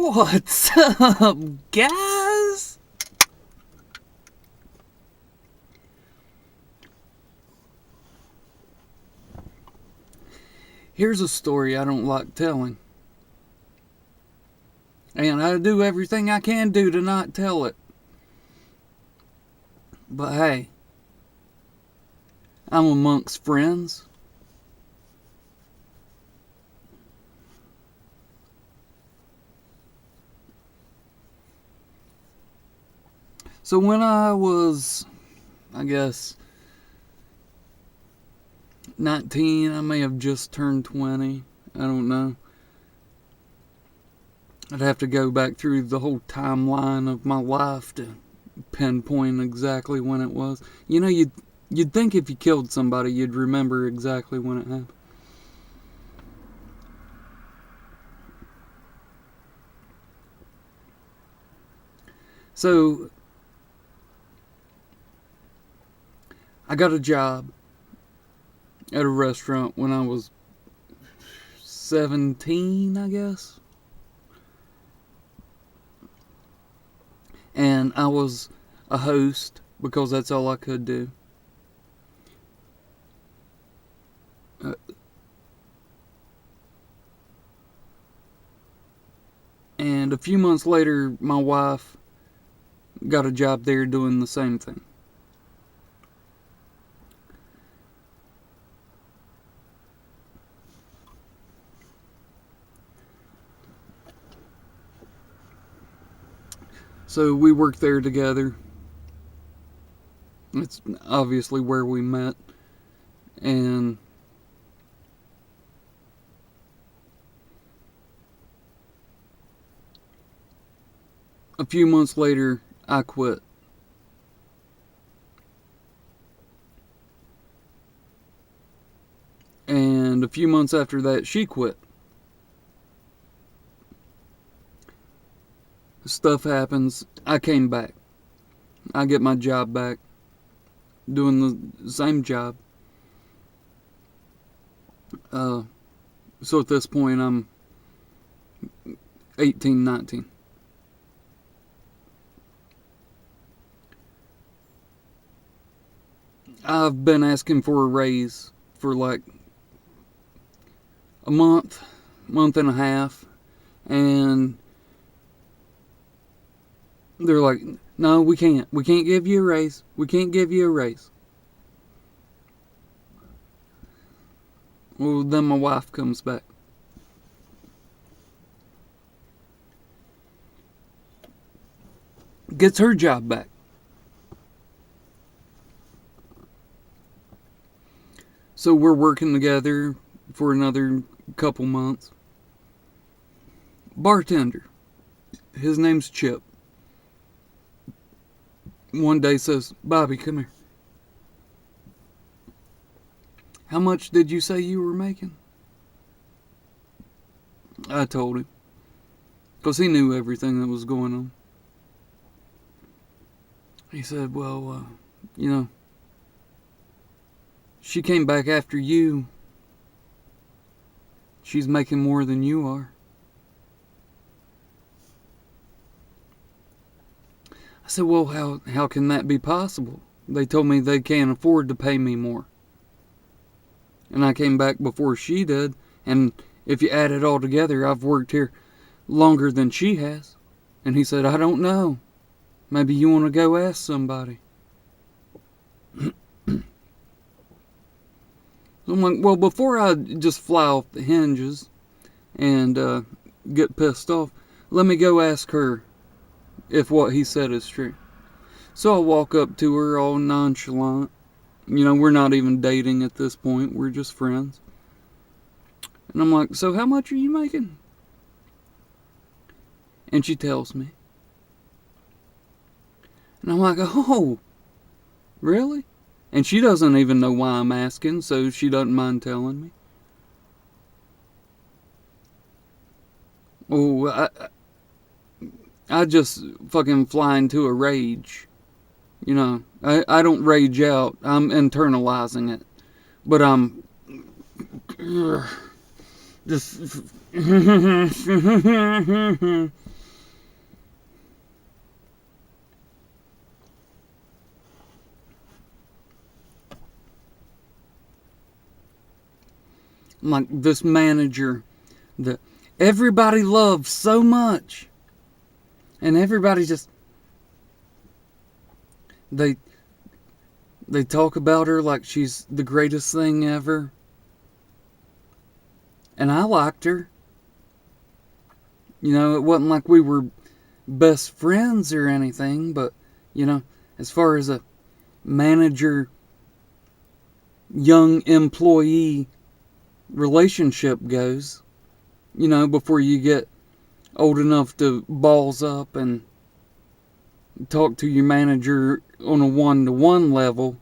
What's up, guys? Here's a story I don't like telling. And I do everything I can do to not tell it. But hey, I'm amongst friends. So when I was, I guess, 19, I may have just turned 20. I don't know. I'd have to go back through the whole timeline of my life to pinpoint exactly when it was. You know, you'd think if you killed somebody, you'd remember exactly when it happened. So, I got a job at a restaurant when I was 17, I guess. And I was a host because that's all I could do. And a few months later, my wife got a job there doing the same thing. So we worked there together. It's obviously where we met. And a few months later, I quit. And a few months after that, she quit. Stuff happens. I came back. I get my job back. Doing the same job. So at this point, I'm 18, 19. I've been asking for a raise for like a month and a half, and they're like, no, we can't give you a raise. We can't give you a raise. Well, then my wife comes back. Gets her job back. So we're working together for another couple months. Bartender. His name's Chip. One day says, Bobby, come here. How much did you say you were making? I told him. Because he knew everything that was going on. He said, well, she came back after you. She's making more than you are. I said, well, how can that be possible? They told me they can't afford to pay me more. And I came back before she did. And if you add it all together, I've worked here longer than she has. And he said, I don't know. Maybe you want to go ask somebody. I'm like, well, before I just fly off the hinges and get pissed off, let me go ask her if what he said is true. So I walk up to her all nonchalant. You know, we're not even dating at this point. We're just friends. And I'm like, so how much are you making? And she tells me. And I'm like, oh, really? And she doesn't even know why I'm asking, so she doesn't mind telling me. Oh, I just fucking fly into a rage. You know, I don't rage out. I'm internalizing it. But I'm just Like this manager that everybody loves so much. And everybody just, they talk about her like she's the greatest thing ever. And I liked her. You know, it wasn't like we were best friends or anything, but, you know, as far as a manager young employee relationship goes, you know, before you get old enough to balls up and talk to your manager on a one-to-one level.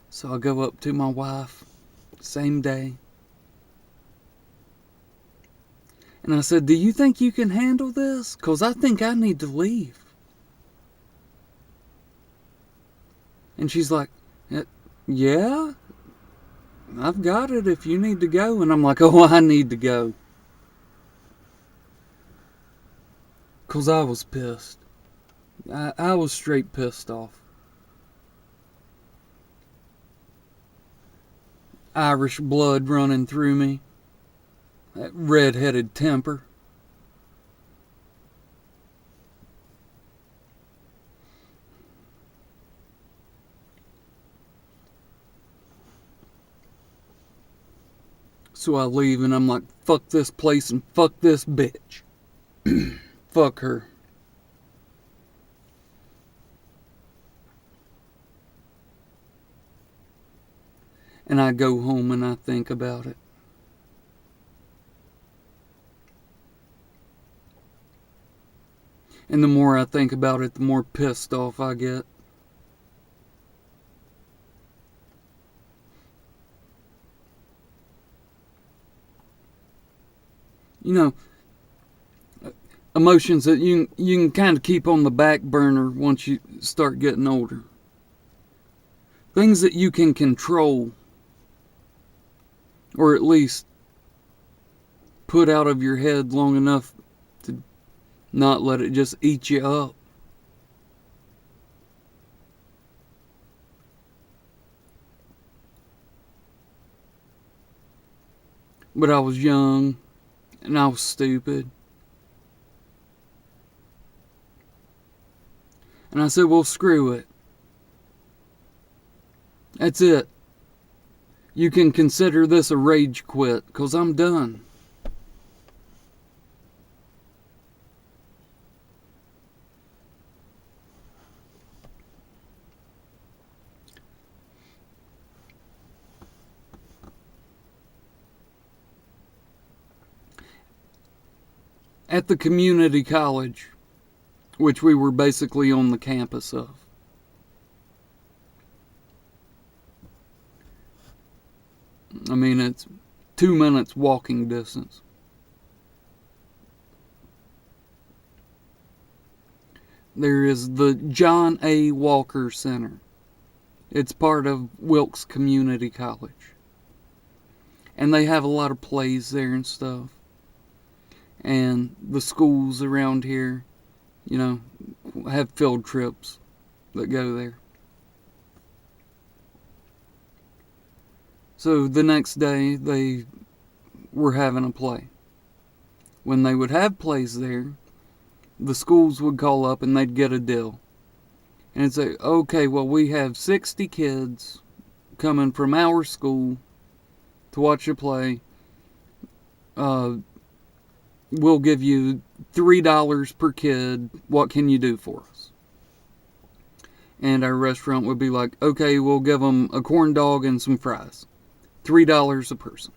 So I go up to my wife, same day, and I said, "Do you think you can handle this? 'Cause I think I need to leave." And she's like, "Yeah, I've got it if you need to go." And I'm like, "Oh, I need to go." 'Cause I was pissed. I was straight pissed off. Irish blood running through me. That red-headed temper. So I leave and I'm like, fuck this place and fuck this bitch. Fuck her. And I go home and I think about it. And the more I think about it, the more pissed off I get. You know, emotions that you can kind of keep on the back burner once you start getting older. Things that you can control, or at least put out of your head long enough to not let it just eat you up. But I was young and I was stupid. And I said, well, screw it. That's it. You can consider this a rage quit, 'cause I'm done. At the community college, which we were basically on the campus of, I mean, it's 2 minutes walking distance. There is the John A. Walker Center. It's part of Wilkes Community College. And they have a lot of plays there and stuff. And the schools around here, you know, have field trips that go there. So the next day, they were having a play. When they would have plays there, the schools would call up and they'd get a deal. And it'd say, okay, well, we have 60 kids coming from our school to watch a play. We'll give you $3 per kid. What can you do for us? And our restaurant would be like, okay, we'll give them a corn dog and some fries. $3 a person.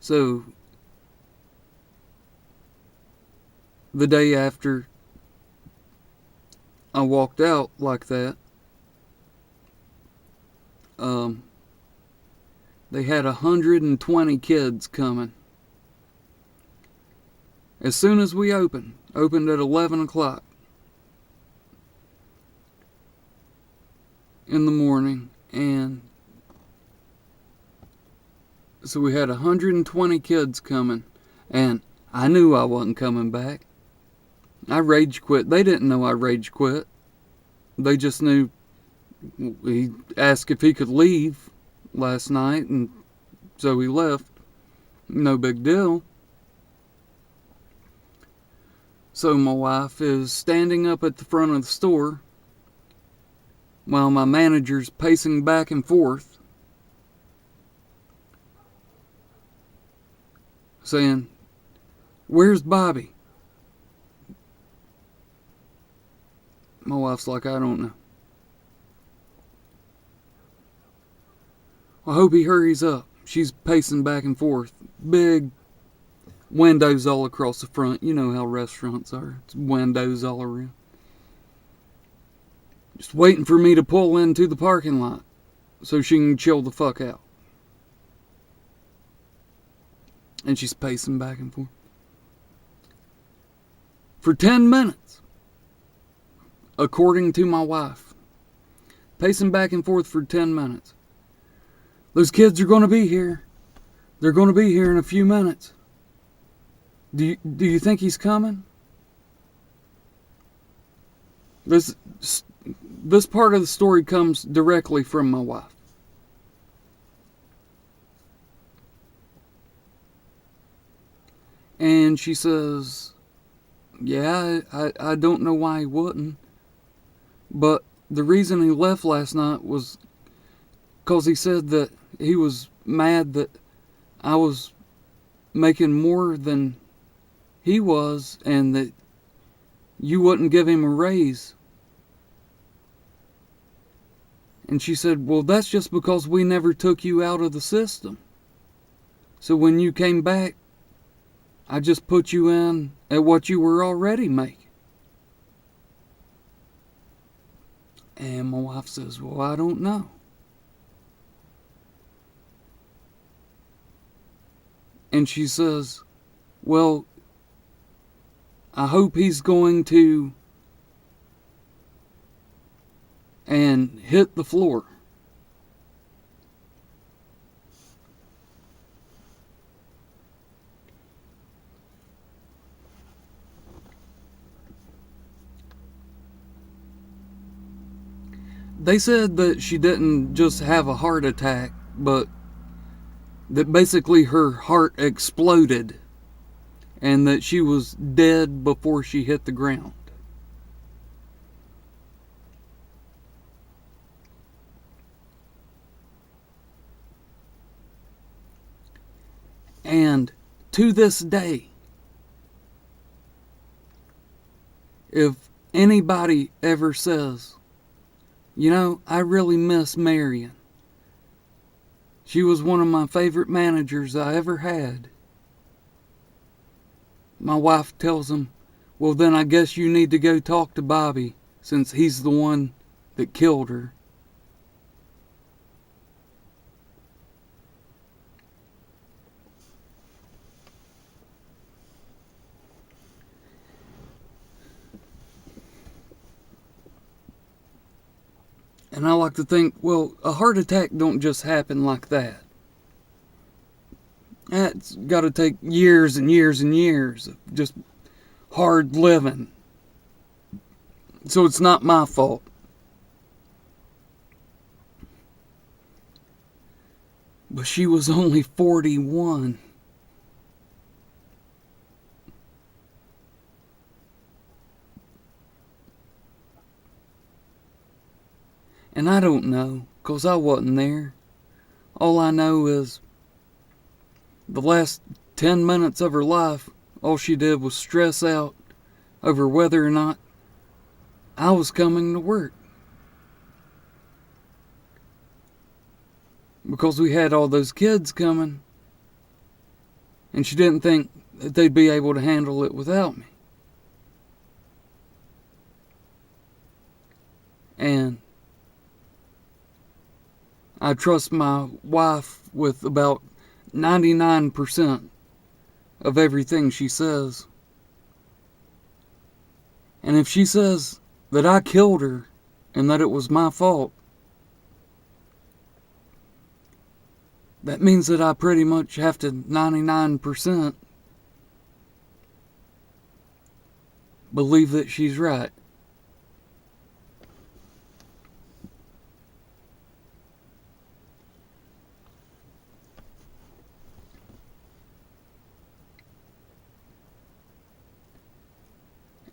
So, the day after I walked out like that, they had 120 kids coming. As soon as we opened at 11 o'clock in the morning, and so we had 120 kids coming, and I knew I wasn't coming back. I rage quit. They didn't know I rage quit. They just knew he asked if he could leave last night, and so he left. No big deal. So my wife is standing up at the front of the store while my manager's pacing back and forth, saying, "Where's Bobby?" My wife's like, "I don't know." "I hope he hurries up." She's pacing back and forth. Big windows all across the front. You know how restaurants are. It's windows all around. Just waiting for me to pull into the parking lot so she can chill the fuck out. And she's pacing back and forth. For 10 minutes, according to my wife. Pacing back and forth for 10 minutes. "Those kids are going to be here. They're going to be here in a few minutes. Do you think he's coming?" This part of the story comes directly from my wife. And she says, "Yeah, I don't know why he wouldn't. But the reason he left last night was because he said that he was mad that I was making more than he was and that you wouldn't give him a raise." And she said, "Well, that's just because we never took you out of the system. So when you came back, I just put you in at what you were already making." And my wife says, "Well, I don't know." And she says, "Well, I hope he's going to," and hit the floor. They said that she didn't just have a heart attack, but that basically her heart exploded and that she was dead before she hit the ground. And to this day, if anybody ever says, "You know, I really miss Marion. She was one of my favorite managers I ever had," my wife tells them, "Well, then I guess you need to go talk to Bobby, since he's the one that killed her." And I like to think, well, a heart attack don't just happen like that. That's got to take years and years and years of just hard living. So it's not my fault. But she was only 41. And I don't know, 'cause I wasn't there. All I know is the last 10 minutes of her life, all she did was stress out over whether or not I was coming to work. Because we had all those kids coming, and she didn't think that they'd be able to handle it without me. And I trust my wife with about 99% of everything she says. And if she says that I killed her and that it was my fault, that means that I pretty much have to 99% believe that she's right.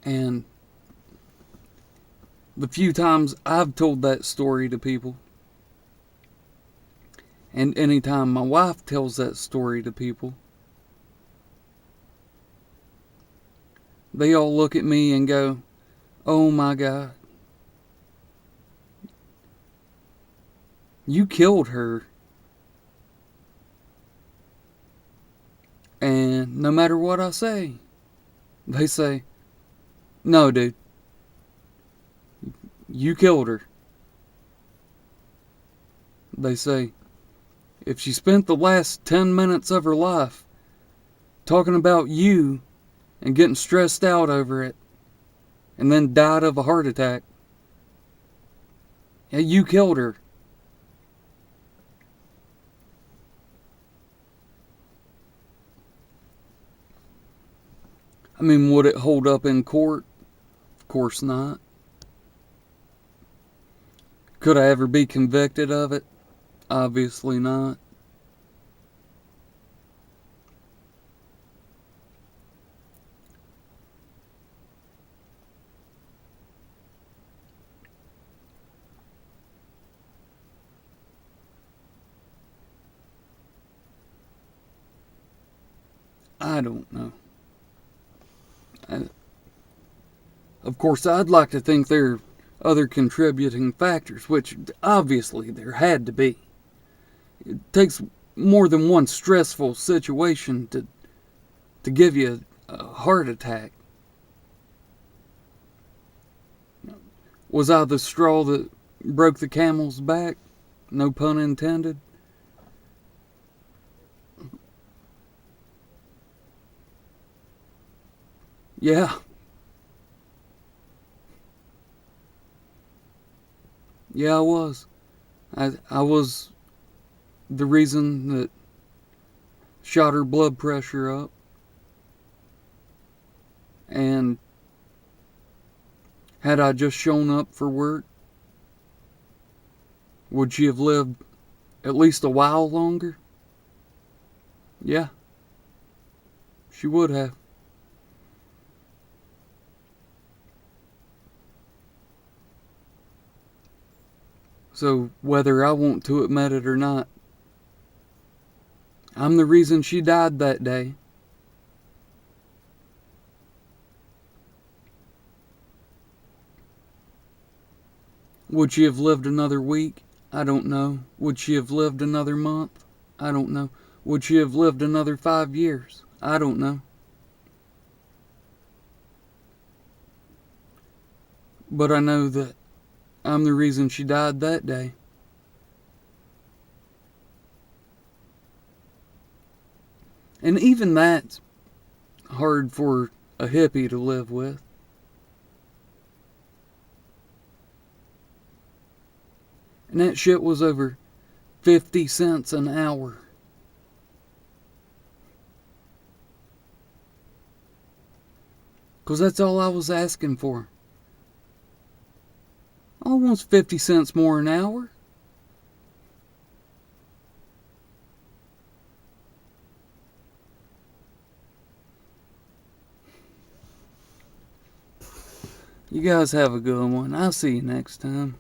And the few times I've told that story to people, and anytime my wife tells that story to people, they all look at me and go, "Oh my God, you killed her." And no matter what I say, they say, "No, dude, you killed her." They say, if she spent the last 10 minutes of her life talking about you and getting stressed out over it and then died of a heart attack, yeah, you killed her. I mean, would it hold up in court? Of course not. Could I ever be convicted of it? Obviously not. I don't know. Of course, I'd like to think there are other contributing factors, which obviously there had to be. It takes more than one stressful situation to give you a heart attack. Was I the straw that broke the camel's back? No pun intended. Yeah. Yeah, I was. I was the reason that shot her blood pressure up. And had I just shown up for work, would she have lived at least a while longer? Yeah, she would have. So, whether I want to admit it or not, I'm the reason she died that day. Would she have lived another week? I don't know. Would she have lived another month? I don't know. Would she have lived another 5 years? I don't know. But I know that I'm the reason she died that day. And even that's hard for a hippie to live with. And that shit was over 50 cents an hour. Because that's all I was asking for. Almost 50 cents more an hour. You guys have a good one. I'll see you next time.